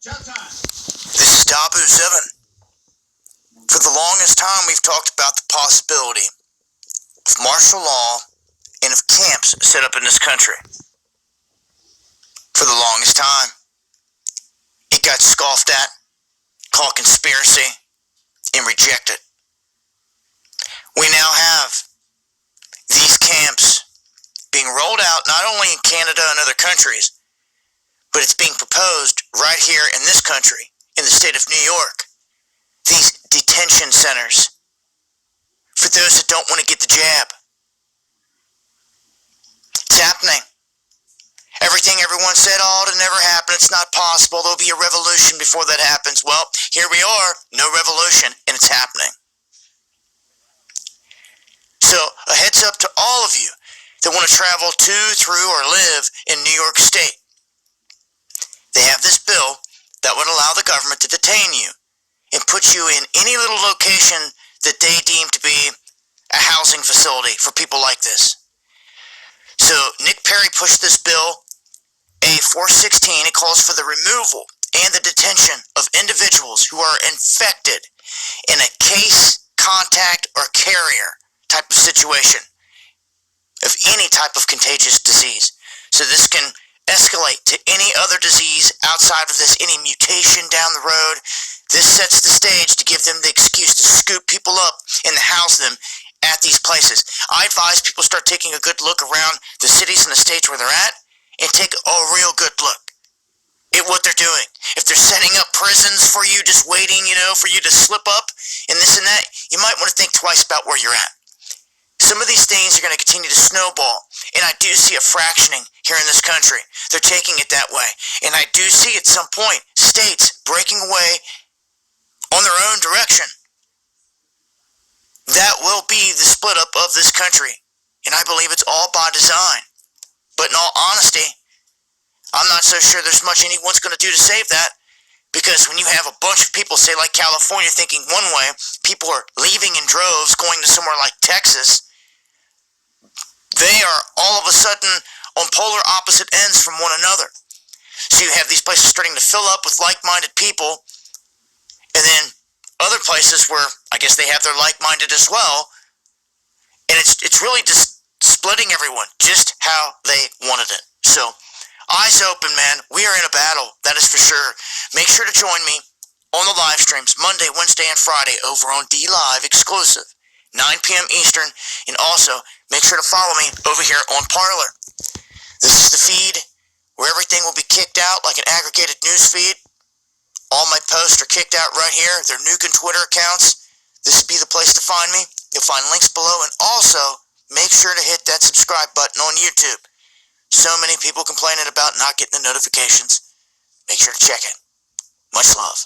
This is Dabu7. For the longest time, we've talked about the possibility of martial law and of camps set up in this country. For the longest time, it got scoffed at, called conspiracy, and rejected. We now have these camps being rolled out not only in Canada and other countries, but it's being proposed right here in this country, in the state of New York. These detention centers for those that don't want to get the jab. It's happening. Everything everyone said, oh, it'll never happen, it's not possible, there'll be a revolution before that happens. Well, here we are, no revolution, and it's happening. So, a heads up to all of you that want to travel to, through, or live in New York State. They have this bill that would allow the government to detain you and put you in any little location that they deem to be a housing facility for people like this. So, Nick Perry pushed this bill, A416. It calls for the removal and the detention of individuals who are infected in a case, contact, or carrier type of situation of any type of contagious disease. So this can escalate to any other disease outside of this, any mutation down the road. This sets the stage to give them the excuse to scoop people up and house them at these places. I advise people start taking a good look around the cities and the states where they're at and take a real good look at what they're doing. If they're setting up prisons for you, just waiting, for you to slip up and this and that, you might want to think twice about where you're at. Some of these things are going to continue to snowball, and I do see a fractioning here in this country. They're taking it that way. And I do see at some point states breaking away on their own direction. That will be the split up of this country. And I believe it's all by design. But in all honesty, I'm not so sure there's much anyone's going to do to save that. Because when you have a bunch of people, say like California, thinking one way, people are leaving in droves, going to somewhere like Texas, they are all of a sudden on polar opposite ends from one another. So you have these places starting to fill up with like-minded people, and then other places where I guess they have their like-minded as well, and it's really just splitting everyone just how they wanted it. So, eyes open, man. We are in a battle, that is for sure. Make sure to join me on the live streams Monday, Wednesday, and Friday over on D-Live exclusive, 9 p.m. Eastern, and also make sure to follow me over here on Parler. This is the feed where everything will be kicked out like an aggregated news feed. All my posts are kicked out right here. They're nuking Twitter accounts. This would be the place to find me. You'll find links below, and also make sure to hit that subscribe button on YouTube. So many people complaining about not getting the notifications. Make sure to check it. Much love.